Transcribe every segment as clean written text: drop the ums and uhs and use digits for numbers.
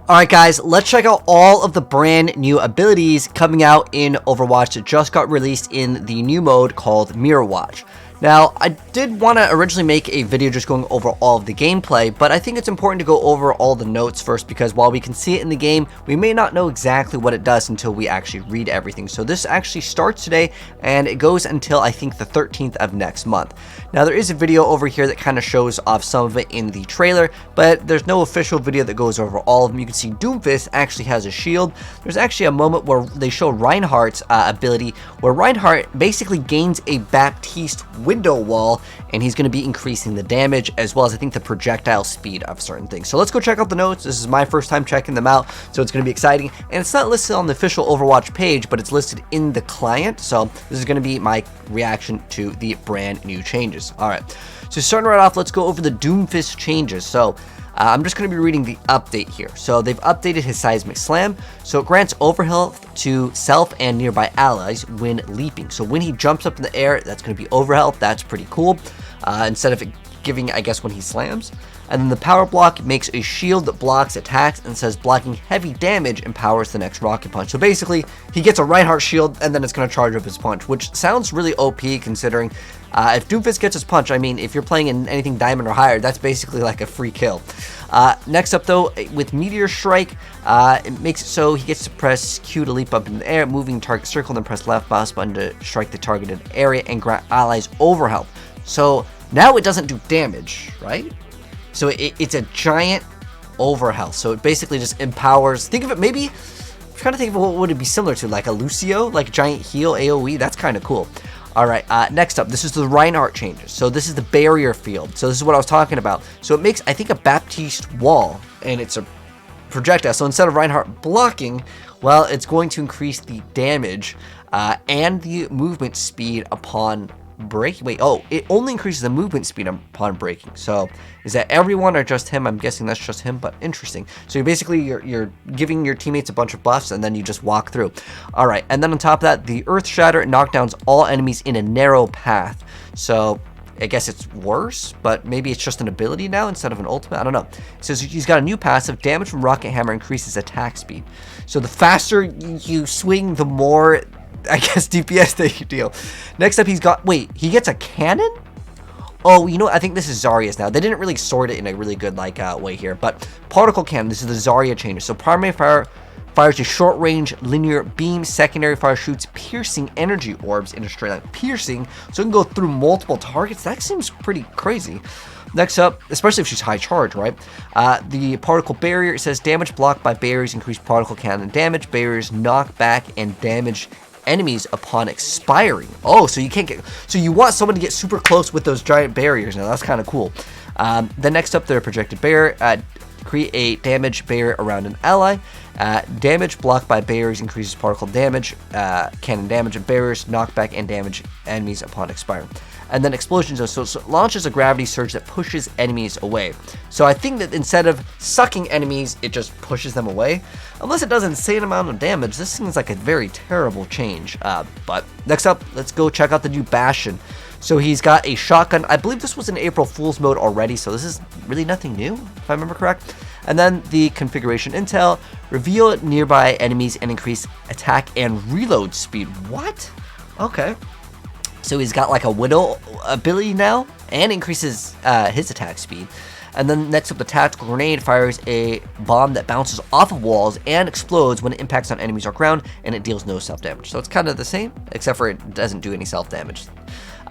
Alright guys, let's check out all of the brand new abilities coming out in Overwatch that just got released in the new mode called MirrorWatch. Now, I did want to originally make a video just going over all of the gameplay, but I think it's important to go over all the notes first because while we can see it in the game, we may not know exactly what it does until we actually read everything. So this actually starts today and it goes until I think the 13th of next month. Now, there is a video over here that kind of shows off some of it in the trailer, but there's no official video that goes over all of them. You can see Doomfist actually has a shield. There's actually a moment where they show Reinhardt's ability, where Reinhardt basically gains a Baptiste window wall, and he's going to be increasing the damage as well as I think the projectile speed of certain things. So let's go check out the notes. This is my first time checking them out, so it's going to be exciting. And it's not listed on the official Overwatch page, but it's listed in the client. So this is going to be my reaction to the brand new changes. All right, so starting right off, let's go over the Doomfist changes. So I'm just going to be reading the update here. So they've updated his seismic slam. So it grants overhealth to self and nearby allies when leaping. So when he jumps up in the air, that's going to be overhealth. That's pretty cool. Instead of it giving, I guess, when he slams. And then the power block makes a shield that blocks attacks and says blocking heavy damage empowers the next rocket punch. So basically, he gets a Reinhardt shield and then it's going to charge up his punch, which sounds really OP considering if Doomfist gets his punch, I mean, if you're playing in anything diamond or higher, that's basically like a free kill. Next up though, with Meteor Strike, it makes it so he gets to press Q to leap up in the air, moving target circle, then press left mouse button to strike the targeted area and grant allies overhealth. So now it doesn't do damage, right? So it's a giant overhealth. So it basically just empowers. Think of it, maybe, I'm trying to think of what would it be similar to, like a Lucio, like giant heal AoE. That's kind of cool. All right, next up, this is the Reinhardt changes. So this is the barrier field. So this is what I was talking about. So it makes, I think, a Baptiste wall, and it's a projectile. So instead of Reinhardt blocking, well, it's going to increase the damage and the movement speed upon breaking. Wait, oh, it only increases the movement speed upon breaking. So is that everyone or just him? I'm guessing that's just him, but interesting. So you're giving your teammates a bunch of buffs and then you just walk through. All right, and then on top of that, the Earth Shatter knockdowns all enemies in a narrow path. So I guess it's worse, but maybe it's just an ability now instead of an ultimate. I don't know. It says he's got a new passive. Damage from Rocket Hammer increases attack speed. So the faster you swing, the more, I guess, DPS that you deal. Next up, he's got, wait, he gets a cannon? Oh, you know what? I think this is Zarya's now. They didn't really sort it in a really good way here, but particle cannon, this is the Zarya changes. So primary fire fires a short-range linear beam. Secondary fire shoots piercing energy orbs in a straight line. Piercing, so it can go through multiple targets. That seems pretty crazy. Next up, especially if she's high charge, right? The particle barrier, it says damage blocked by barriers increase particle cannon damage. Barriers knock back and damage enemies upon expiring. Oh, so you can't get, so you want someone to get super close with those giant barriers. Now that's kind of cool. Then next up, their projected barrier, create a damage barrier around an ally. Damage blocked by barriers increases particle damage, cannon damage, and barriers knock back and damage enemies upon expiring. And then explosion zone, so it launches a gravity surge that pushes enemies away. So I think that instead of sucking enemies, it just pushes them away. Unless it does an insane amount of damage, this seems like a very terrible change. But next up, let's go check out the new Bastion. So he's got a shotgun. I believe this was in April Fool's mode already, so this is really nothing new, if I remember correct. And then the configuration intel, reveal nearby enemies and increase attack and reload speed. What? Okay. So he's got like a Widow ability now and increases his attack speed. And then next up, the tactical grenade fires a bomb that bounces off of walls and explodes when it impacts on enemies or ground, and it deals no self-damage. So it's kind of the same, except for it doesn't do any self-damage.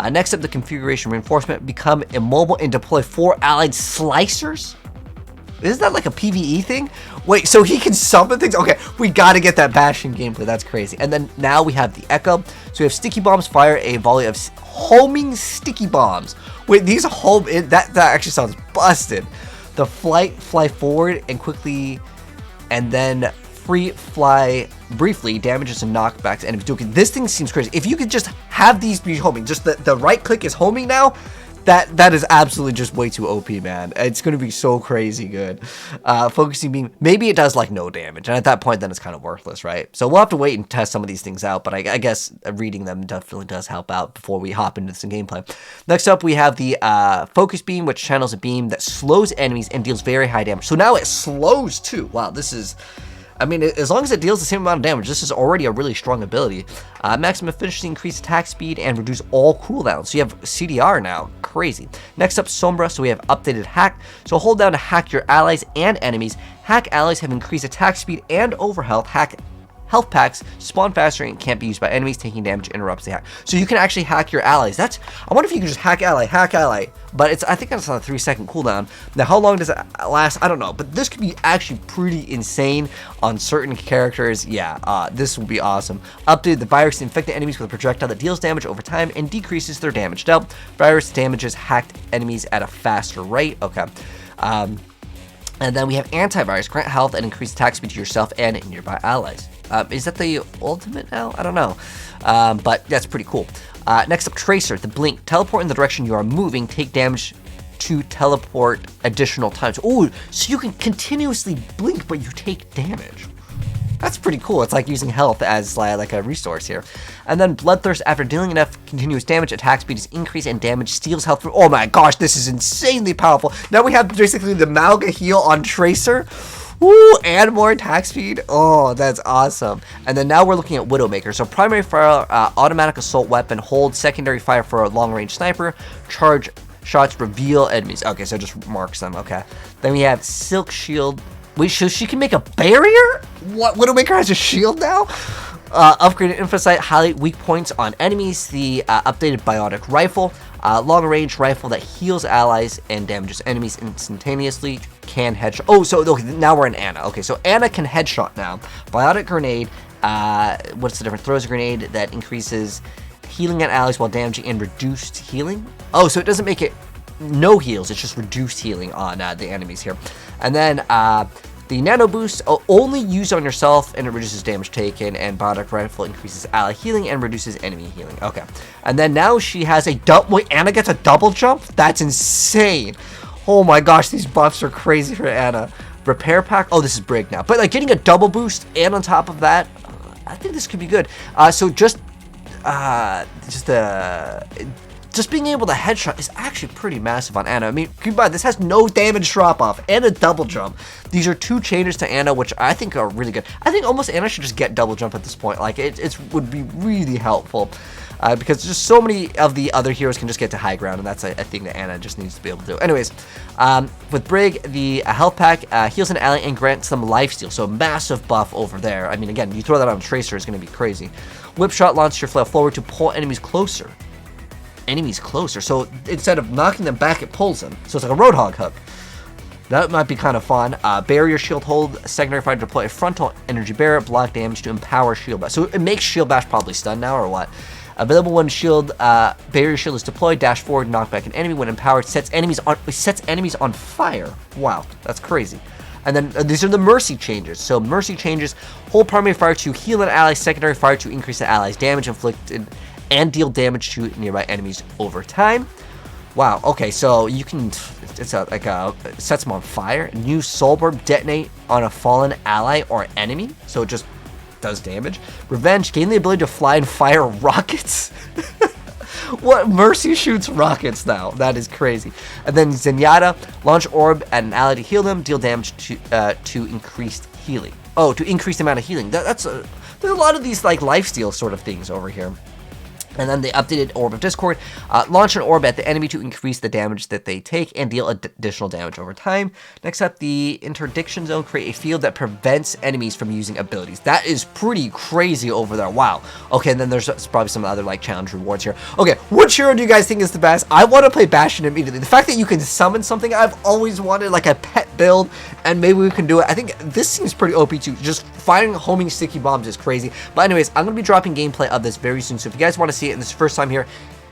Next up, the configuration reinforcement, become immobile and deploy 4 allied slicers. Isn't that like a PvE thing? Wait, so he can summon things? Okay, we gotta get that Bastion gameplay. That's crazy. And then now we have the Echo. So we have sticky bombs fire a volley of homing sticky bombs. Wait, these home, that actually sounds busted. The fly forward and quickly, and then free fly briefly damages and knockbacks enemies. Okay, this thing seems crazy. If you could just have these be homing, just the right click is homing now, That is absolutely just way too OP, man. It's going to be so crazy good. Focusing beam, maybe it does like no damage, and at that point then it's kind of worthless, right? So we'll have to wait and test some of these things out, but I guess reading them definitely does help out before we hop into some gameplay. Next up we have the focus beam, which channels a beam that slows enemies and deals very high damage. So now it slows too. Wow, this is... I mean, as long as it deals the same amount of damage, this is already a really strong ability. Maximum efficiency, increase attack speed, and reduce all cooldowns. So you have CDR now. Crazy. Next up, Sombra. So we have updated hack. So hold down to hack your allies and enemies. Hack allies have increased attack speed and overhealth. Hack health packs spawn faster and can't be used by enemies. Taking damage interrupts the hack. So you can actually hack your allies. I wonder if you can just hack ally. But I think that's on a 3-second cooldown. Now, how long does it last? I don't know. But this could be actually pretty insane on certain characters. Yeah, this will be awesome. Updated the virus to infect the enemies with a projectile that deals damage over time and decreases their damage dealt. Virus damages hacked enemies at a faster rate. Okay. And then we have antivirus. Grant health and increase attack speed to yourself and nearby allies. Is that the ultimate now? I don't know. But that's pretty cool. Next up, Tracer, the blink. Teleport in the direction you are moving. Take damage to teleport additional times. Oh, so you can continuously blink, but you take damage. That's pretty cool. It's like using health as like a resource here. And then Bloodthirst, after dealing enough continuous damage, attack speed is increased and damage steals health. Oh my gosh, this is insanely powerful. Now we have basically the Malga heal on Tracer. Woo, and more attack speed. Oh, that's awesome. And then now we're looking at Widowmaker. So primary fire, automatic assault weapon, hold secondary fire for a long range sniper, charge shots, reveal enemies. Okay, so it just marks them. Okay. Then we have Silk Shield. Wait, so she can make a barrier? What? Widowmaker has a shield now? Upgraded Infocyte, highlight weak points on enemies. The updated Biotic Rifle, long range rifle that heals allies and damages enemies instantaneously. Can headshot. Oh, so okay, now we're in Anna. Okay, so Anna can headshot now. Biotic Grenade. What's the difference? Throws a grenade that increases healing at allies while damaging and reduced healing. Oh, so it doesn't make it no heals. It's just reduced healing on the enemies here. And then the Nano Boost, only used on yourself, and it reduces damage taken, and Biotic Rifle increases ally healing and reduces enemy healing. Okay. And then now she has a double... Wait, Anna gets a double jump? That's insane. Oh my gosh, these buffs are crazy for Anna. Repair Pack. Oh, this is Brig now. But like getting a double boost, and on top of that, I think this could be good. So just being able to headshot is actually pretty massive on Anna. I mean, keep in mind, this has no damage drop-off and a double jump. These are two changes to Anna, which I think are really good. I think almost Anna should just get double jump at this point. Like, it would be really helpful. Because just so many of the other heroes can just get to high ground, and that's a thing that Anna just needs to be able to do. Anyways, with Brig, the health pack heals an ally and grants them lifesteal, so massive buff over there. I mean, again, you throw that on Tracer, it's going to be crazy. Whip Shot launches your flail forward to pull enemies closer. So instead of knocking them back, it pulls them. So it's like a Roadhog hook. That might be kind of fun. Barrier Shield, hold secondary fire to deploy a frontal energy barrier, block damage to empower Shield Bash. So it makes Shield Bash probably stun now, or what? Available when Barrier Shield is deployed, dash forward, knock back an enemy. When empowered, sets enemies on fire. Wow, that's crazy. And then these are the Mercy changes. So Mercy changes, hold primary fire to heal an ally, secondary fire to increase the ally's damage inflicted and deal damage to nearby enemies over time. Wow, okay, so you can, it's sets them on fire. New Soul Burp, detonate on a fallen ally or enemy, so it just does damage. Revenge, gain the ability to fly and fire rockets. What? Mercy shoots rockets now. That is crazy. And then Zenyatta, launch orb at an ally to heal them, deal damage to increased healing. Oh, to increase the amount of healing. There's a lot of these like lifesteal sort of things over here. And then the updated Orb of Discord, launch an orb at the enemy to increase the damage that they take and deal additional damage over time. Next up, the Interdiction Zone, create a field that prevents enemies from using abilities. That is pretty crazy over there. Wow. Okay, and then there's probably some other like challenge rewards here. Okay, which hero do you guys think is the best? I want to play Bastion immediately. The fact that you can summon something I've always wanted, like a pet build, and maybe we can do it. I think this seems pretty OP too. Just firing homing sticky bombs is crazy. But anyways, I'm going to be dropping gameplay of this very soon. So if you guys want to see it and this is your first time here,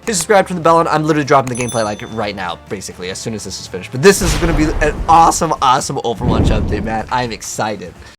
hit subscribe, turn the bell on. I'm literally dropping the gameplay like right now, basically, as soon as this is finished. But this is going to be an awesome, awesome Overwatch update, man. I'm excited.